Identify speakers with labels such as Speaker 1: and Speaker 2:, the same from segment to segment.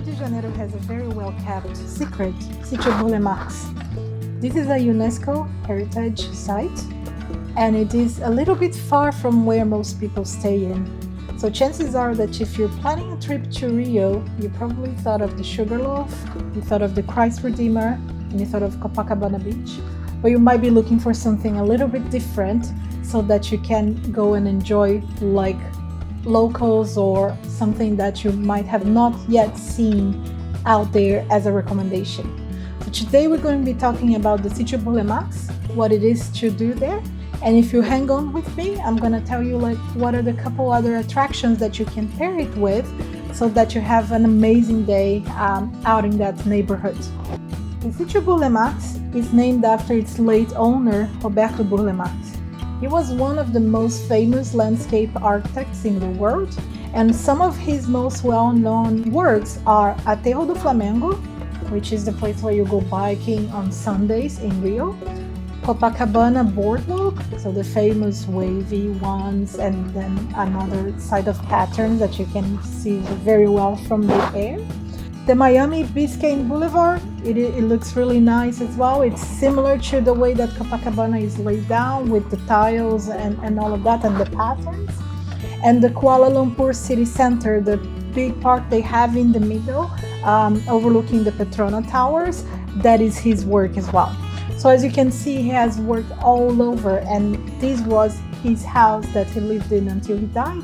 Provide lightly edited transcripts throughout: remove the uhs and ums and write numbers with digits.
Speaker 1: de Janeiro has a very well-kept secret, Sítio Bulemax. This is a UNESCO heritage site, and it is a little bit far from where most people stay in. So chances are that if you're planning a trip to Rio, you probably thought of the Sugarloaf, you thought of the Christ Redeemer, and you thought of Copacabana Beach. But you might be looking for something a little bit different so that you can go and enjoy like locals or something that you might have not yet seen out there as a recommendation. So today we're going to be talking about the Sítio Bulemax, what it is to do there. And if you hang on with me, I'm going to tell you like what are the couple other attractions that you can pair it with so that you have an amazing day out in that neighborhood. The Sítio Bulemax is named after its late owner, Roberto Bulemax. He was one of the most famous landscape architects in the world, and some of his most well-known works are Aterro do Flamengo, which is the place where you go biking on Sundays in Rio, Copacabana Boardwalk, so the famous wavy ones, and then another side of patterns that you can see very well from the air. The Miami Biscayne Boulevard, it looks really nice as well. It's similar to the way that Copacabana is laid down with the tiles and all of that and the patterns. And the Kuala Lumpur City Center, the big park they have in the middle, overlooking the Petronas Towers, that is his work as well. So as you can see, he has worked all over, and this was his house that he lived in until he died.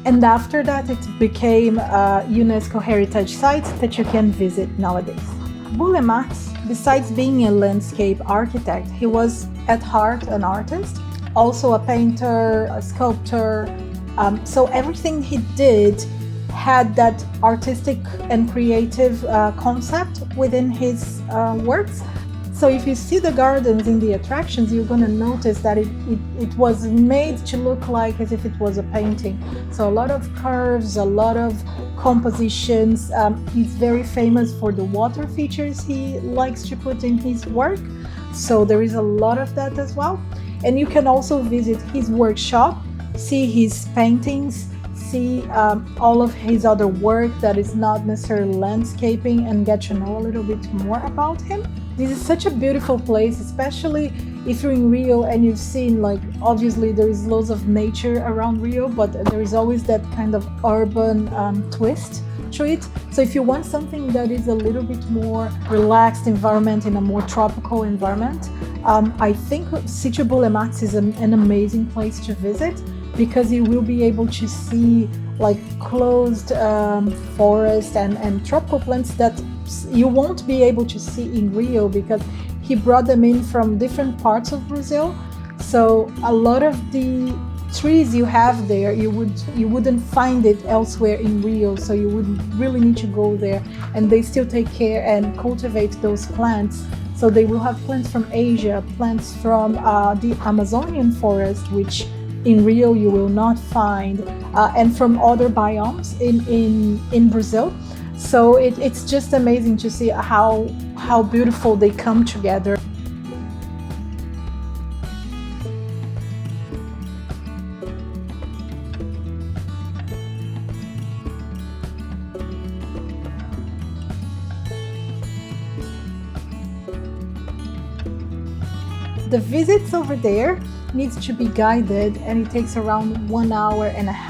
Speaker 1: And after that, it became a UNESCO heritage site that you can visit nowadays. Bulemax, besides being a landscape architect, he was at heart an artist, also a painter, a sculptor. So everything he did had that artistic and creative concept within his works. So if you see the gardens in the attractions, you're going to notice that it was made to look like as if it was a painting. So a lot of curves, a lot of compositions. He's very famous for the water features he likes to put in his work. So there is a lot of that as well. And you can also visit his workshop, see his paintings, see all of his other work that is not necessarily landscaping, and get to know a little bit more about him. This is such a beautiful place, especially if you're in Rio and you've seen, like, obviously there is loads of nature around Rio, but there is always that kind of urban twist to it. So if you want something that is a little bit more relaxed environment, in a more tropical environment, I think Sítio Bulemax is an amazing place to visit, because you will be able to see like closed forest and tropical plants that you won't be able to see in Rio, because he brought them in from different parts of Brazil. So a lot of the trees you have there, you wouldn't find it elsewhere in Rio, so you would really need to go there, and they still take care and cultivate those plants. So they will have plants from Asia, plants from the Amazonian forest, which in Rio you will not find, and from other biomes in Brazil. So it's just amazing to see how beautiful they come together. The visits over there needs to be guided, and it takes around 1.5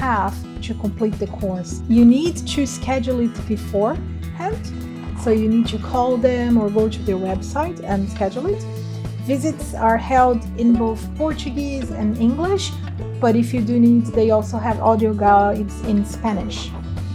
Speaker 1: hours to complete the course. You need to schedule it beforehand, so you need to call them or go to their website and schedule it. Visits are held in both Portuguese and English, but if you do need, they also have audio guides in Spanish.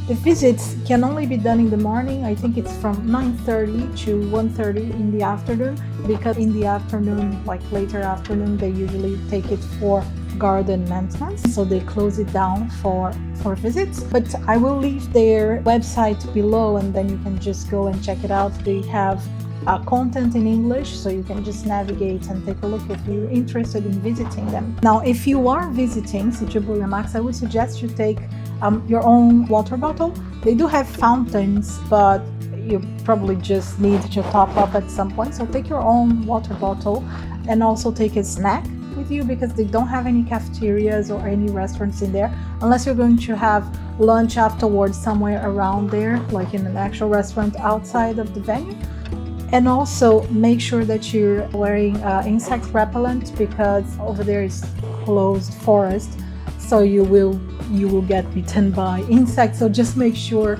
Speaker 1: The visits can only be done in the morning. I think it's from 9:30 to 1:30 in the afternoon, because in the afternoon, like later afternoon, they usually take it for garden maintenance, so they close it down for visits. But I will leave their website below, and then you can just go and check it out. They have content in English, so you can just navigate and take a look if you're interested in visiting them. Now, if you are visiting Sítio Bulemax, I would suggest you take your own water bottle. They do have fountains, but you probably just need to top up at some point. So take your own water bottle, and also take a snack with you, because they don't have any cafeterias or any restaurants in there, unless you're going to have lunch afterwards somewhere around there, like in an actual restaurant outside of the venue. And also make sure that you're wearing insect repellent, because over there is closed forest, so you will get bitten by insects. So just make sure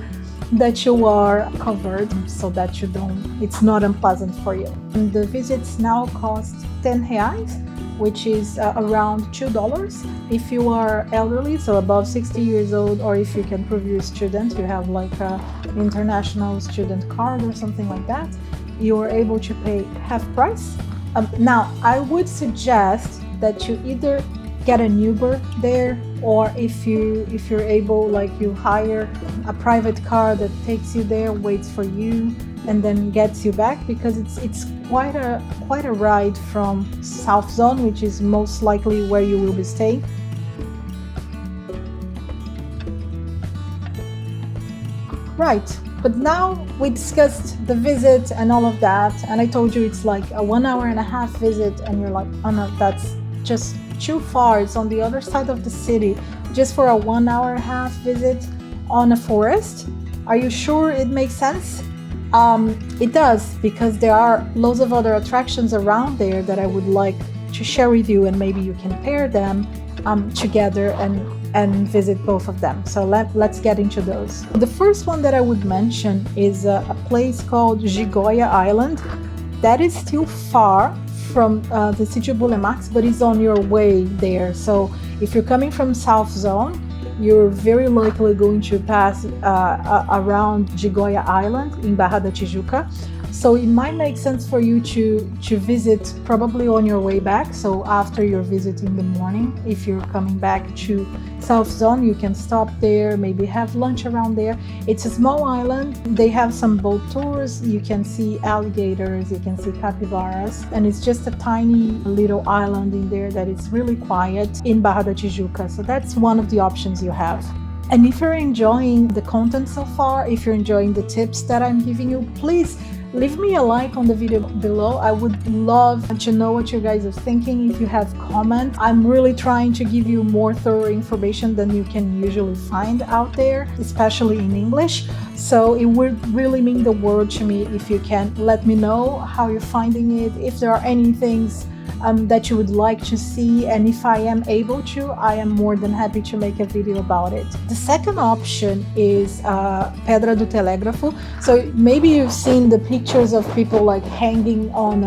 Speaker 1: that you are covered so that you don't, it's not unpleasant for you. And the visits now cost 10 reais, which is around $2 if you are elderly, so above 60 years old, or if you can prove you're a student, you have like a international student card or something like that, you are able to pay half price. Now, I would suggest that you either get an Uber there, or if you're able, like, you hire a private car that takes you there, waits for you, and then gets you back, because it's quite a ride from South Zone, which is most likely where you will be staying. Right. But now we discussed the visit and all of that, and I told you it's like a 1.5-hour visit, and you're like, oh no, that's just too far. It's on the other side of the city, just for a 1.5-hour visit on a forest. Are you sure it makes sense? It does, because there are loads of other attractions around there that I would like to share with you, and maybe you can pair them together and visit both of them. So let's get into those. The first one that I would mention is a place called Gigoia Island. That is still far from the Sítio Bulemax, but it's on your way there. So if you're coming from South Zone, you're very likely going to pass around Gigoia Island in Barra da Tijuca. So it might make sense for you to visit probably on your way back. So after your visit in the morning, if you're coming back to South Zone, you can stop there, maybe have lunch around there. It's a small island. They have some boat tours. You can see alligators, you can see capybaras, and it's just a tiny little island in there that is really quiet in Barra da Tijuca. So that's one of the options you have. And if you're enjoying the content so far, if you're enjoying the tips that I'm giving you, please leave me a like on the video below. I would love to know what you guys are thinking. If you have comments, I'm really trying to give you more thorough information than you can usually find out there, especially in English. So it would really mean the world to me if you can let me know how you're finding it, if there are any things that you would like to see, and if I am able to, I am more than happy to make a video about it. The second option is Pedra do Telégrafo. So maybe you've seen the pictures of people like hanging on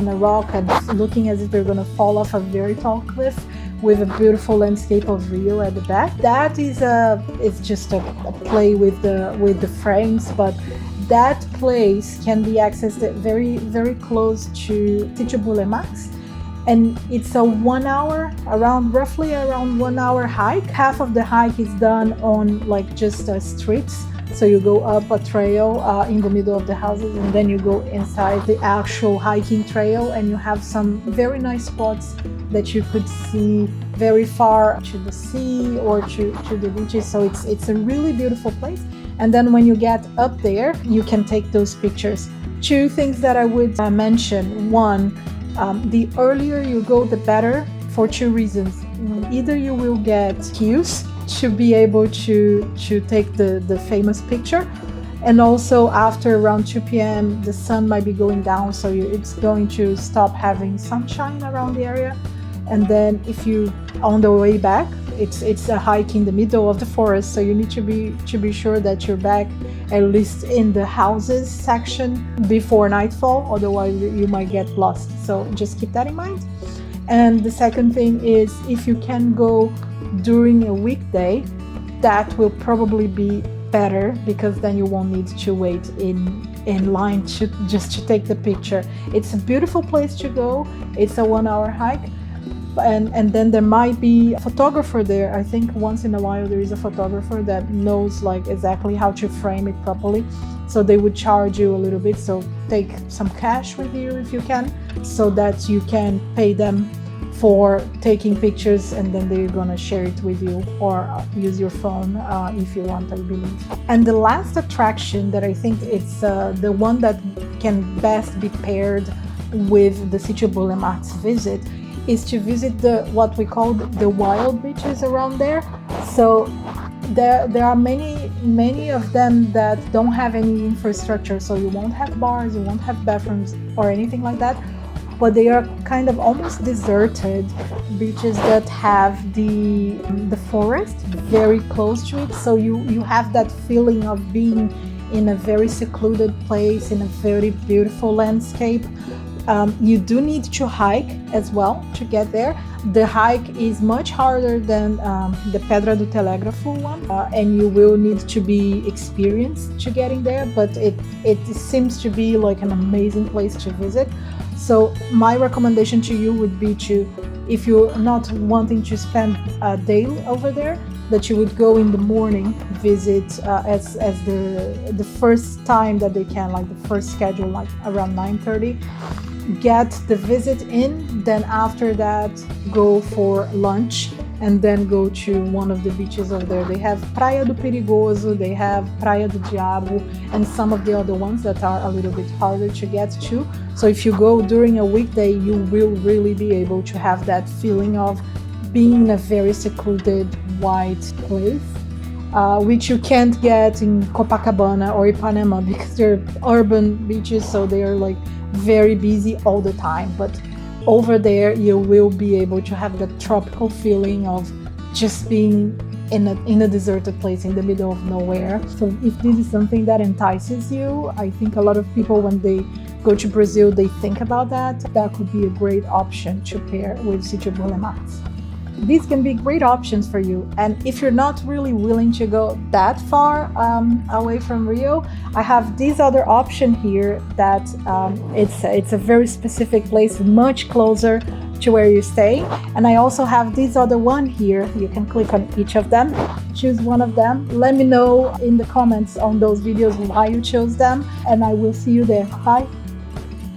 Speaker 1: a rock and looking as if they're gonna fall off a very tall cliff, with a beautiful landscape of Rio at the back. That is it's just a play with the frames, but that place can be accessed very, very close to Sítio Bulemax. And it's a 1 hour, roughly around 1 hour hike. Half of the hike is done on like just streets. So you go up a trail in the middle of the houses, and then you go inside the actual hiking trail, and you have some very nice spots that you could see very far to the sea or to the beaches. So it's a really beautiful place. And then when you get up there, you can take those pictures. Two things that I would mention. One, the earlier you go, the better, for two reasons. Either you will get queues to be able to take the famous picture, and also after around 2 p.m. the sun might be going down, so it's going to stop having sunshine around the area. And then if you on the way back, it's a hike in the middle of the forest, so you need to be sure that you're back at least in the houses section before nightfall, otherwise you might get lost. So just keep that in mind. And the second thing is, if you can go during a weekday, that will probably be better, because then you won't need to wait in line just to take the picture. It's a beautiful place to go. It's a 1 hour hike. And then there might be a photographer there. I think once in a while there is a photographer that knows like exactly how to frame it properly. So they would charge you a little bit. So take some cash with you if you can, so that you can pay them for taking pictures, and then they're gonna share it with you, or use your phone if you want, I believe. And the last attraction that I think it's the one that can best be paired with the Sítio Bulemax visit is to visit what we call the wild beaches around there. So there are many of them that don't have any infrastructure, so you won't have bars, you won't have bathrooms or anything like that, but they are kind of almost deserted beaches that have the forest very close to it, so you have that feeling of being in a very secluded place in a very beautiful landscape. You do need to hike as well to get there. The hike is much harder than the Pedra do Telégrafo one, and you will need to be experienced to getting there, but it seems to be like an amazing place to visit. So my recommendation to you would be to, if you're not wanting to spend a day over there, that you would go in the morning, visit as the first time that they can, like the first schedule, like around 9:30. Get the visit in, then after that go for lunch and then go to one of the beaches over there. They have Praia do Perigoso, they have Praia do Diabo, and some of the other ones that are a little bit harder to get to. So if you go during a weekday, you will really be able to have that feeling of being in a very secluded white place, which you can't get in Copacabana or Ipanema because they're urban beaches, so they are like very busy all the time. But over there you will be able to have that tropical feeling of just being in a deserted place in the middle of nowhere. So if this is something that entices you, I think a lot of people, when they go to Brazil, they think about that. That could be a great option to pair with Sítio Bullemax. These can be great options for you. And if you're not really willing to go that far away from Rio, I have this other option here that it's a very specific place, much closer to where you stay. And I also have this other one here. You can click on each of them, choose one of them. Let me know in the comments on those videos why you chose them, and I will see you there. Bye.